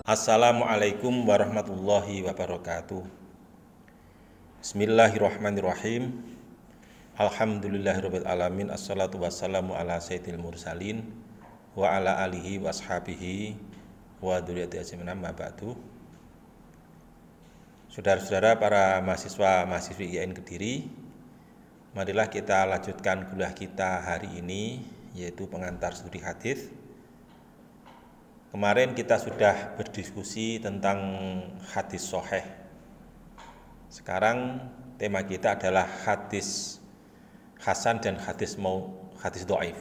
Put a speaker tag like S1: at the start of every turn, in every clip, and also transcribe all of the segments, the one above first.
S1: Assalamualaikum warahmatullahi wabarakatuh. Bismillahirrahmanirrahim. Alhamdulillahirabbil alamin. Assalatu wassalamu ala sayyidil mursalin wa ala alihi wa ashabihi wa dzurriyyati ajmain, amma ba'du. Saudara-saudara para mahasiswa-mahasiswi IAIN Kediri, marilah kita lanjutkan kuliah kita hari ini, yaitu pengantar studi hadis. Kemarin kita sudah berdiskusi tentang hadis sahih. Sekarang tema kita adalah hadis hasan dan hadis dhaif.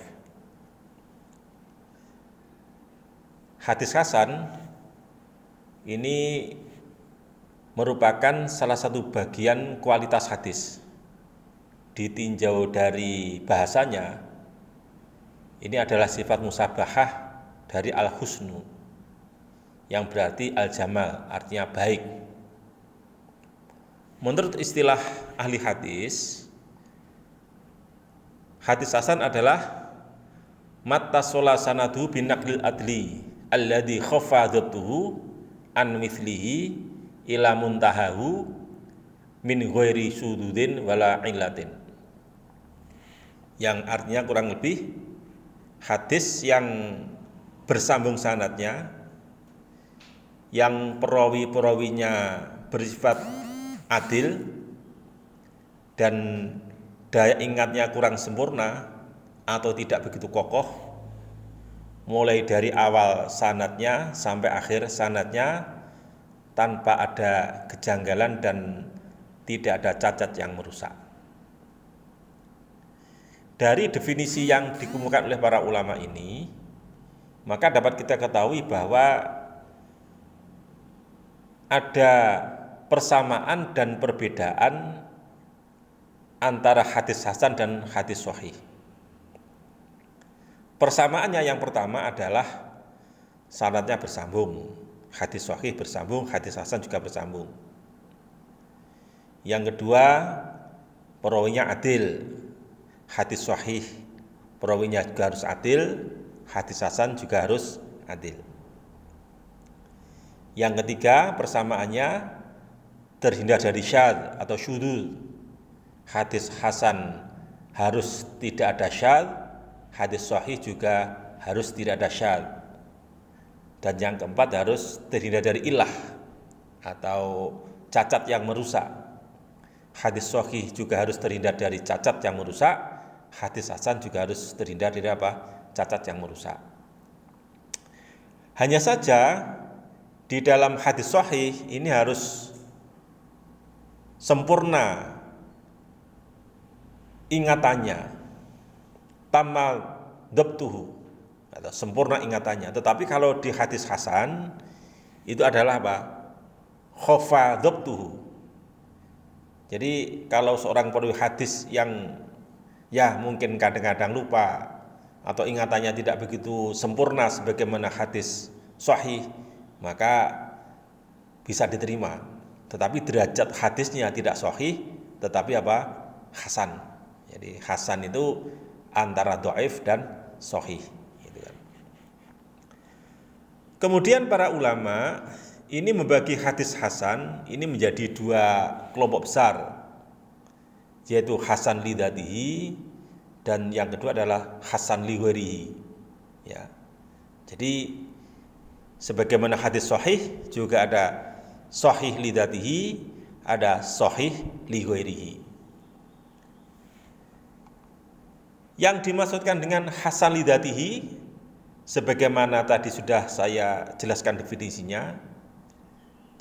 S1: Hadis hasan ini merupakan salah satu bagian kualitas hadis. Ditinjau dari bahasanya, ini adalah sifat musabahah dari al-husnu, yang berarti al-jamal, artinya baik. Menurut istilah ahli hadis, hadis hasan adalah mattasola sanadu bin naqlil adli alladhi khafadatuhu an mithlihi ila muntahahu min ghairi sududin wala illatin. Yang artinya kurang lebih hadis yang bersambung sanadnya, yang perawi-perawinya bersifat adil dan daya ingatnya kurang sempurna atau tidak begitu kokoh, mulai dari awal sanadnya sampai akhir sanadnya tanpa ada kejanggalan dan tidak ada cacat yang merusak. Dari definisi yang dikemukakan oleh para ulama ini, maka dapat kita ketahui bahwa ada persamaan dan perbedaan antara hadis hasan dan hadis sahih. Persamaannya yang pertama adalah sanadnya bersambung. Hadis sahih bersambung, hadis hasan juga bersambung. Yang kedua, perawinya adil. Hadis sahih perawinya juga harus adil, hadis hasan juga harus adil. Yang ketiga, persamaannya terhindar dari syadz atau syudzul. Hadis hasan harus tidak ada syadz, hadis sahih juga harus tidak ada syadz. Dan yang keempat, harus terhindar dari illah atau cacat yang merusak. Hadis sahih juga harus terhindar dari cacat yang merusak, hadis hasan juga harus terhindar dari cacat yang merusak. Hanya saja di dalam hadis sahih ini harus sempurna ingatannya, tamal dabtuhu, atau sempurna ingatannya. Tetapi kalau di hadis hasan itu adalah khofa dabtuhu. Jadi kalau seorang perawi hadis yang mungkin kadang-kadang lupa atau ingatannya tidak begitu sempurna sebagaimana hadis sahih, maka bisa diterima. Tetapi derajat hadisnya tidak sahih, tetapi hasan. Jadi hasan itu antara dhaif dan sahih. Gitu kan. Kemudian para ulama ini membagi hadis hasan ini menjadi dua kelompok besar, yaitu hasan li dzatihi dan yang kedua adalah hasan li ghairihi. Ya. Jadi sebagaimana hadis sahih juga ada sahih li dzatihi, ada sahih li ghairihi. Yang dimaksudkan dengan hasan li dzatihi sebagaimana tadi sudah saya jelaskan definisinya.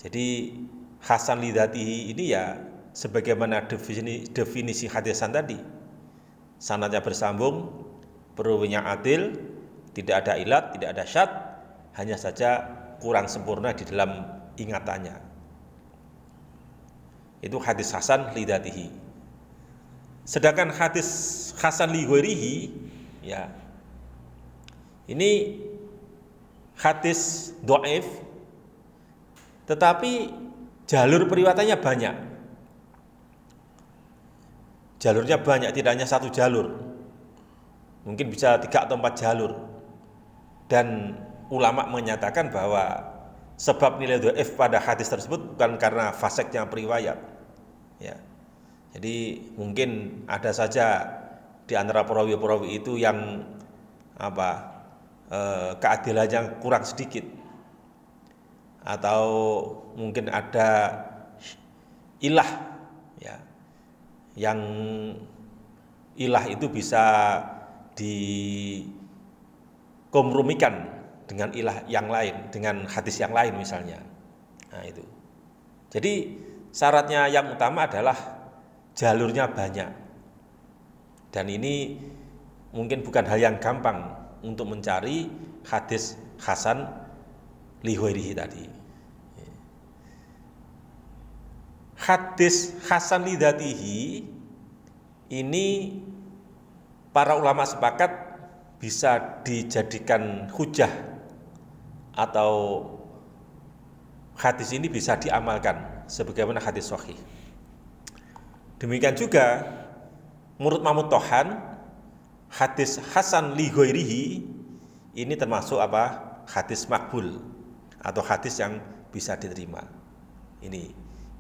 S1: Jadi hasan li dzatihi ini ya sebagaimana definisi hadis hasan tadi. Sanadnya bersambung, perawinya adil, tidak ada ilat, tidak ada syadz, hanya saja kurang sempurna di dalam ingatannya. Itu hadis hasan li dzatihi. Sedangkan hadis hasan li ghairihi, ya, ini hadis dhaif, tetapi jalur periwayatannya banyak. Jalurnya banyak, tidak hanya satu jalur. Mungkin bisa 3 atau 4 jalur. Dan ulama menyatakan bahwa sebab nilai dhaif pada hadis tersebut bukan karena faseknya periwayat. Ya. Jadi mungkin ada saja di antara perawi-perawi itu yang keadilannya kurang sedikit, atau mungkin ada ilah, ya, yang ilah itu bisa dikompromikan dengan ilah yang lain, dengan hadis yang lain misalnya. Nah itu. Jadi syaratnya yang utama adalah jalurnya banyak. Dan ini mungkin bukan hal yang gampang untuk mencari hadis hasan li ghairihi tadi. Hadis hasan li dzatihi ini para ulama sepakat bisa dijadikan hujah atau hadis ini bisa diamalkan sebagaimana hadis sahih. Demikian juga menurut Mahmud Tohan, hadis hasan li ghairihi ini termasuk hadis makbul atau hadis yang bisa diterima.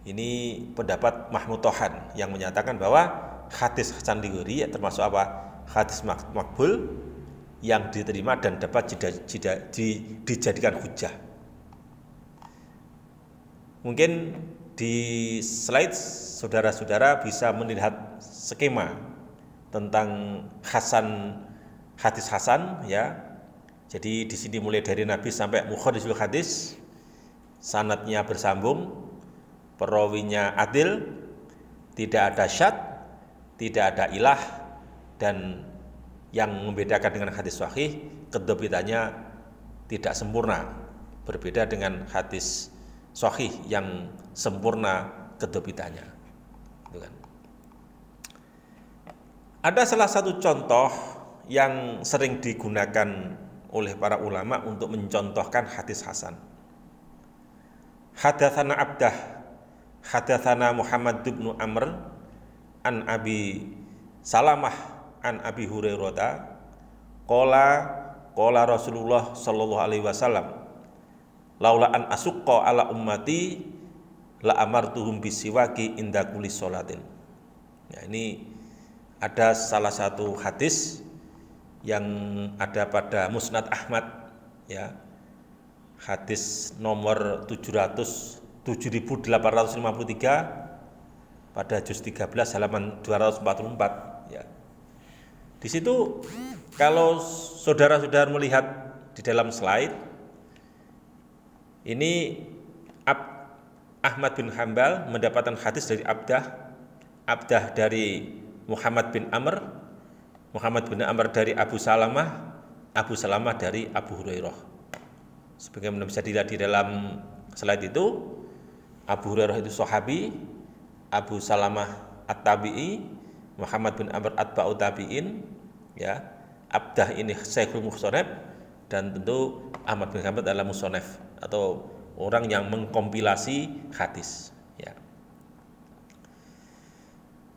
S1: Ini pendapat Mahmud Tohan yang menyatakan bahwa hadis hasan li ghairihi termasuk hadis makbul yang diterima dan dapat dijadikan hujah. Mungkin di slide saudara-saudara bisa melihat skema tentang hadis hasan, ya. Jadi di sini mulai dari Nabi sampai mukharisul hadis, sanadnya bersambung, perawinya adil, tidak ada syadz, tidak ada ilah, dan yang membedakan dengan hadis sahih, kedhabitannya tidak sempurna, berbeda dengan hadis sahih yang sempurna kedhabitannya. Gitu kan. Ada salah satu contoh yang sering digunakan oleh para ulama untuk mencontohkan hadis hasan. Hadatsana Abdah, hadatsana Muhammad bin Amr an Abi Salamah an Abi Hurairah qala Rasulullah sallallahu alaihi wasallam laula an asukqa ala ummati la amartuhum bisiwaki inda kulli sholatin. Ya, ini ada salah satu hadis yang ada pada Musnad Ahmad, ya. Hadis nomor 7853 pada juz 13 halaman 244, ya. Di situ kalau saudara-saudara melihat di dalam slide ini Ahmad bin Hanbal mendapatkan hadis dari Abdah dari Muhammad bin Amr dari Abu Salamah dari Abu Hurairah. Sebagaimana bisa dilihat di dalam slide itu, Abu Hurairah itu sahabi, Abu Salamah at-tabi'i, Muhammad bin Amr atba'ut tabi'in, ya. Abdah ini Syekhul Musonef, dan tentu Ahmad bin Hanbal adalah musonef atau orang yang mengkompilasi hadis, ya.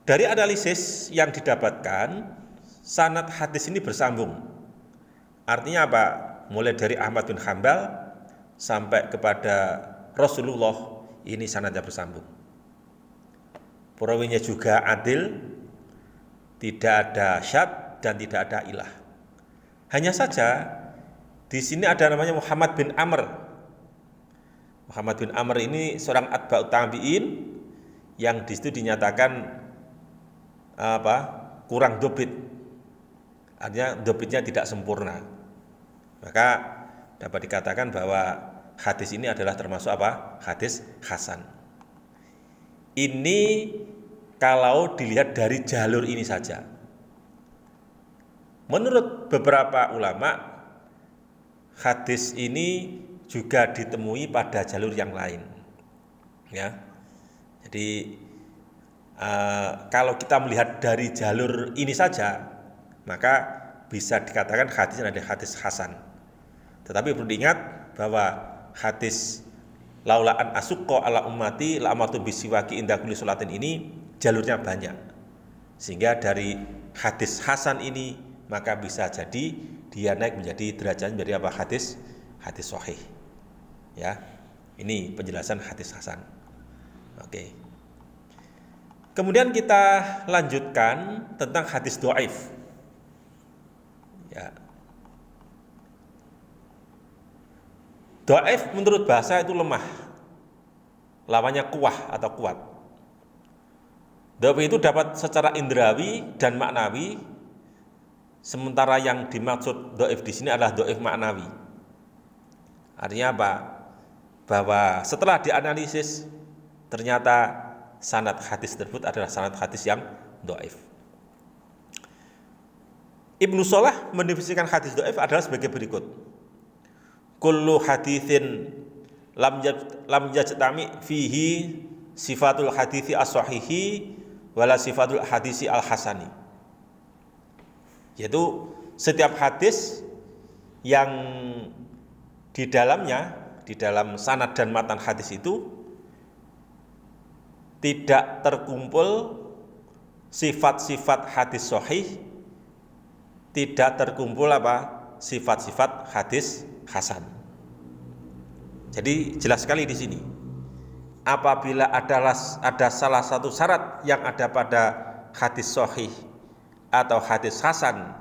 S1: Dari analisis yang didapatkan, sanad hadis ini bersambung. Artinya apa? Mulai dari Ahmad bin Hanbal sampai kepada Rasulullah, ini sanadnya bersambung. Perawinya juga adil, tidak ada syadz dan tidak ada ilah. Hanya saja di sini ada namanya Muhammad bin Amr. Muhammad bin Amr ini seorang atba'ut tabi'in yang di situ dinyatakan kurang dobit. Artinya dobitnya tidak sempurna. Maka dapat dikatakan bahwa hadis ini adalah termasuk hadis hasan. Ini kalau dilihat dari jalur ini saja. Menurut beberapa ulama, hadis ini juga ditemui pada jalur yang lain, ya. Jadi kalau kita melihat dari jalur ini saja, maka bisa dikatakan hadis ini adalah hadis hasan. Tetapi perlu diingat bahwa hadis laula an asukko ala ummati la amartu bisiwaki inda kulli sholatin ini jalurnya banyak, sehingga dari hadis hasan ini maka bisa jadi dia naik menjadi derajatnya menjadi hadis sahih, ya. Ini penjelasan hadis hasan. Oke. Kemudian kita lanjutkan tentang hadis dhaif. Ya. Dhaif menurut bahasa itu lemah. Lawannya kuwah atau kuat. Dhaif itu dapat secara indrawi dan maknawi. Sementara yang dimaksud dhaif di sini adalah dhaif maknawi. Artinya apa? Bahwa setelah dianalisis ternyata sanad hadis tersebut adalah sanad hadis yang dhaif. Ibnu Shalah mendefinisikan hadis dhaif adalah sebagai berikut. Kullu haditsin lam yajtami fihi sifatul hadithi as-sahihi wala sifatul hadisi al-hasani. Yaitu setiap hadis yang di dalamnya, di dalam sanad dan matan hadis itu tidak terkumpul sifat-sifat hadis sahih, tidak terkumpul sifat-sifat hadis hasan. Jadi jelas sekali di sini. Apabila ada salah satu syarat yang ada pada hadis sahih atau hadis hasan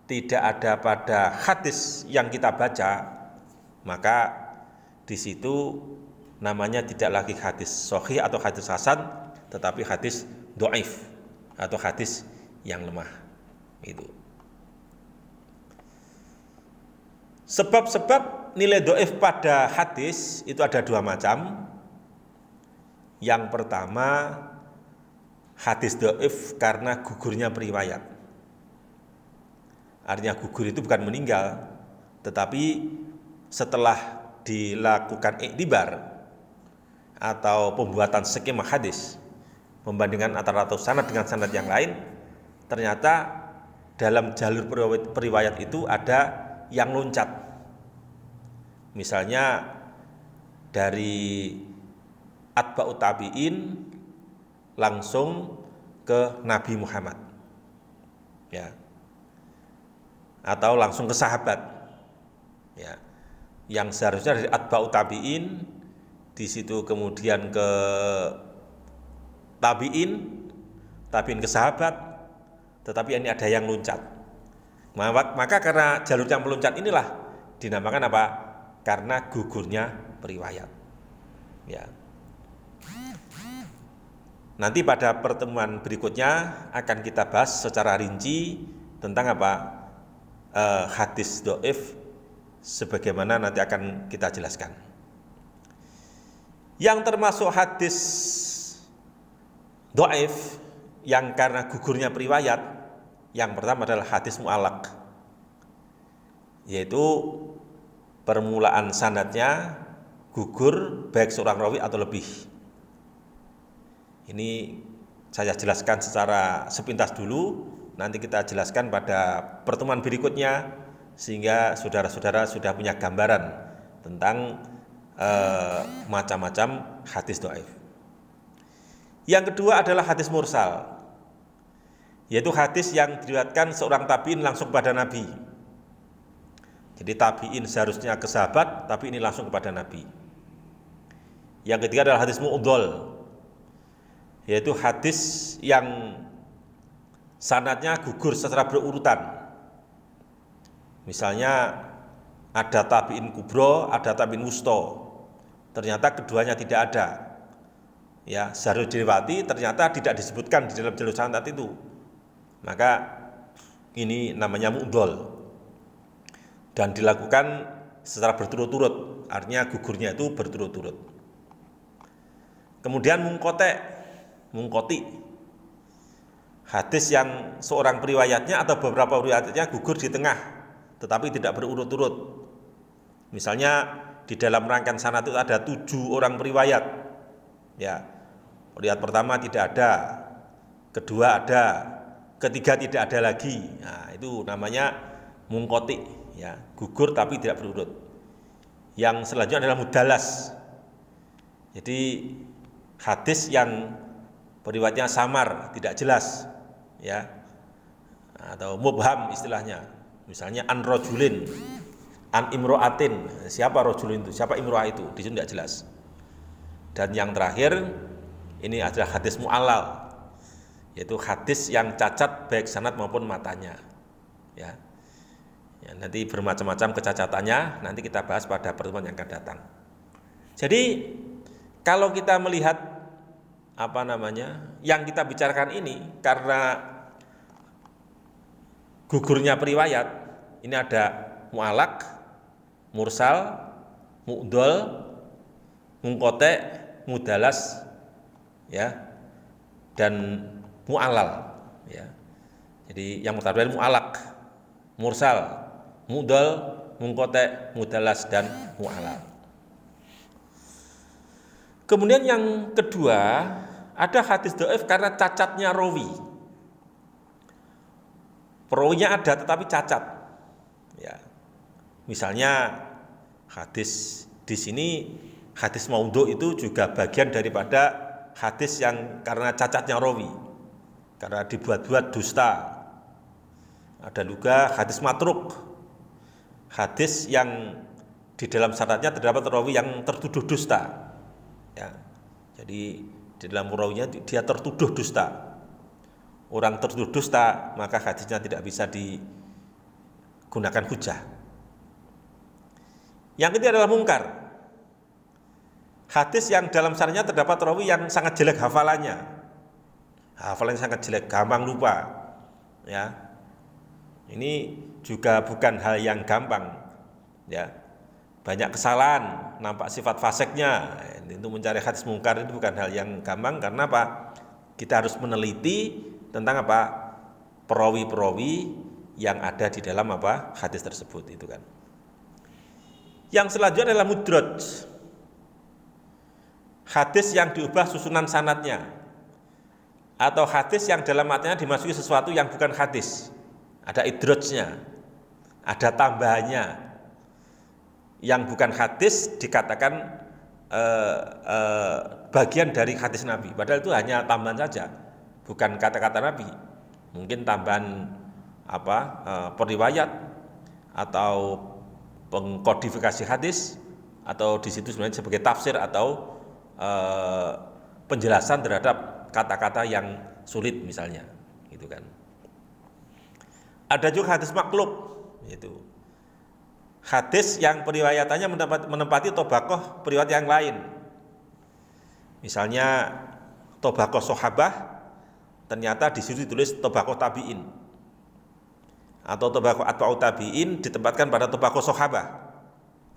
S1: tidak ada pada hadis yang kita baca, maka di situ namanya tidak lagi hadis sahih atau hadis hasan, tetapi hadis dhaif atau hadis yang lemah. Itu. Sebab-sebab nilai dhaif pada hadis itu ada dua macam. Yang pertama, hadis dhaif karena gugurnya periwayat. Artinya gugur itu bukan meninggal, tetapi setelah dilakukan iktibar atau pembuatan skema hadis, membandingkan antara sanad dengan sanad yang lain, ternyata dalam jalur periwayat itu ada yang loncat. Misalnya dari atba'ut tabi'in langsung ke Nabi Muhammad, ya, atau langsung ke sahabat, ya, yang seharusnya dari atba'ut tabi'in di situ kemudian ke tabi'in ke sahabat, tetapi ini ada yang loncat. Maka karena jalur yang meloncat inilah dinamakan apa? Karena gugurnya periwayat. Ya. Nanti pada pertemuan berikutnya akan kita bahas secara rinci tentang apa? Hadis dhaif sebagaimana nanti akan kita jelaskan. Yang termasuk hadis dhaif yang karena gugurnya periwayat, yang pertama adalah hadis mu'allaq, yaitu permulaan sanadnya gugur baik seorang rawi atau lebih. Ini saya jelaskan secara sepintas dulu, nanti kita jelaskan pada pertemuan berikutnya sehingga saudara-saudara sudah punya gambaran tentang macam-macam hadis dhaif. Yang kedua adalah hadis mursal, yaitu hadis yang diriwayatkan seorang tabi'in langsung kepada Nabi. Jadi tabi'in seharusnya ke sahabat, tapi ini langsung kepada Nabi. Yang ketiga adalah hadis mu'dhal, yaitu hadis yang sanadnya gugur secara berurutan. Misalnya ada tabi'in kubro, ada tabi'in wusto, ternyata keduanya tidak ada. Ya, seharusnya diriwayati, ternyata tidak disebutkan di dalam jalur sanad itu. Maka ini namanya mu'dhal dan dilakukan secara berturut-turut, artinya gugurnya itu berturut-turut. Kemudian mungkoti, hadis yang seorang periwayatnya atau beberapa periwayatnya gugur di tengah, tetapi tidak berurut-turut. Misalnya di dalam rangkaian sanad itu ada 7 orang periwayat, ya, periwayat pertama tidak ada, kedua ada, ketiga tidak ada lagi. Nah, itu namanya mungkoti, ya, gugur tapi tidak berurut. Yang selanjutnya adalah mudalas. Jadi hadis yang periwayatnya samar, tidak jelas, ya, atau mubham istilahnya. Misalnya an rajulin, an imro'atin. Siapa rajulin itu? Siapa imro'ah itu? Di sini tidak jelas. Dan yang terakhir ini adalah hadis mu'allal, yaitu hadis yang cacat baik sanad maupun matanya. Ya. Ya, nanti bermacam-macam kecacatannya, nanti kita bahas pada pertemuan yang akan datang. Jadi kalau kita melihat yang kita bicarakan ini, karena gugurnya periwayat, ini ada mu'alak, mursal, mu'dol, mungkote, mudalas, ya, dan mu'alal. Ya. Jadi yang pertama mu'alak, mursal, mu'dol, mungkote, mudalas, dan mu'alal. Kemudian yang kedua, ada hadis dhaif karena cacatnya rawi. Perawinya ada tetapi cacat. Ya. Misalnya hadis di sini, hadis maudhu itu juga bagian daripada hadis yang karena cacatnya rawi, karena dibuat-buat dusta. Ada juga hadis matruk, hadis yang di dalam sanadnya terdapat rawi yang tertuduh dusta. Ya, jadi di dalam rawinya dia tertuduh dusta. Orang tertuduh dusta, maka hadisnya tidak bisa digunakan hujah. Yang ketiga adalah mungkar. Hadis yang dalam sanadnya terdapat rawi yang sangat jelek hafalannya. Hafalannya sangat jelek, gampang lupa. Ya. Ini juga bukan hal yang gampang. Ya. Banyak kesalahan, nampak sifat fasiknya. Itu mencari hadis mungkar itu bukan hal yang gampang, karena apa? Kita harus meneliti tentang perawi-perawi yang ada di dalam hadis tersebut itu kan. Yang selanjutnya adalah mudraj. Hadis yang diubah susunan sanadnya, atau hadis yang dalam matanya dimasuki sesuatu yang bukan hadis. Ada idrajnya, ada tambahannya. Yang bukan hadis dikatakan bagian dari hadis Nabi, padahal itu hanya tambahan saja, bukan kata-kata Nabi. Mungkin tambahan periwayat atau pengkodifikasi hadis, atau di situ sebenarnya sebagai tafsir atau penjelasan terhadap kata-kata yang sulit misalnya, gitu kan. Ada juga hadis maklub, yaitu hadis yang periwayatannya menempati tobakoh periwayat yang lain. Misalnya tobakoh sahabah, ternyata di situ ditulis tobakoh tabi'in, atau tobakoh atba'ut tabi'in ditempatkan pada tobakoh sahabah.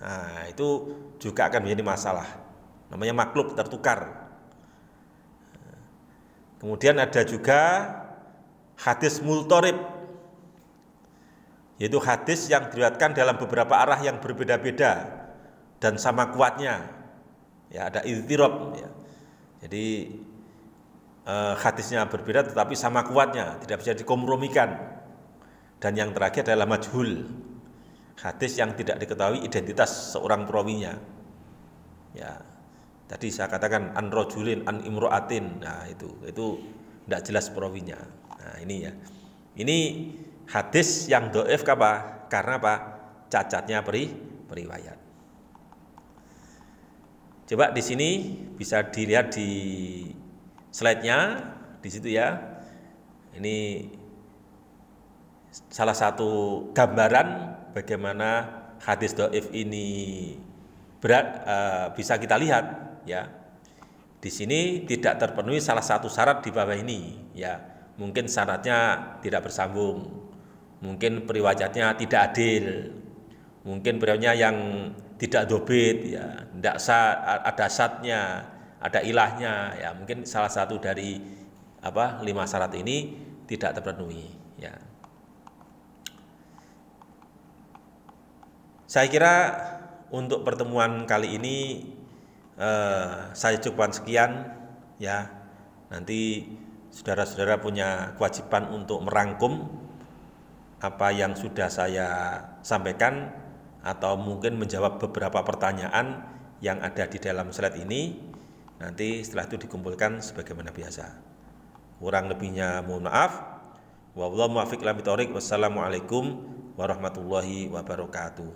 S1: Nah, itu juga akan menjadi masalah. Namanya maklub, tertukar. Kemudian ada juga hadis multorib, yaitu hadis yang diriwayatkan dalam beberapa arah yang berbeda-beda dan sama kuatnya. Ya, ada idhtirab, ya. Jadi hadisnya berbeda tetapi sama kuatnya, tidak bisa dikompromikan. Dan yang terakhir adalah majhul, hadis yang tidak diketahui identitas seorang perawinya. Ya, tadi saya katakan an rajulin an imro'atin. Nah, itu tidak jelas perawinya. Nah, ini ya. Ini hadis yang dhaif karena cacatnya periwayat. Coba di sini bisa dilihat di slide-nya di situ ya. Ini salah satu gambaran bagaimana hadis dhaif ini bisa kita lihat ya. Di sini tidak terpenuhi salah satu syarat di bawah ini ya. Mungkin syaratnya tidak bersambung. Mungkin periwayatnya tidak adil, mungkin periwayatnya yang tidak dobit, ya, tidak ada syatnya, ada ilahnya, ya, mungkin salah satu dari 5 syarat ini tidak terpenuhi. Ya. Saya kira untuk pertemuan kali ini saya cukupkan sekian, ya. Nanti saudara-saudara punya kewajiban untuk merangkum apa yang sudah saya sampaikan, atau mungkin menjawab beberapa pertanyaan yang ada di dalam slide ini. Nanti setelah itu dikumpulkan sebagaimana biasa. Kurang lebihnya mohon maaf. Wallahu muwaffiq ila thoriq. Wassalamualaikum warahmatullahi wabarakatuh.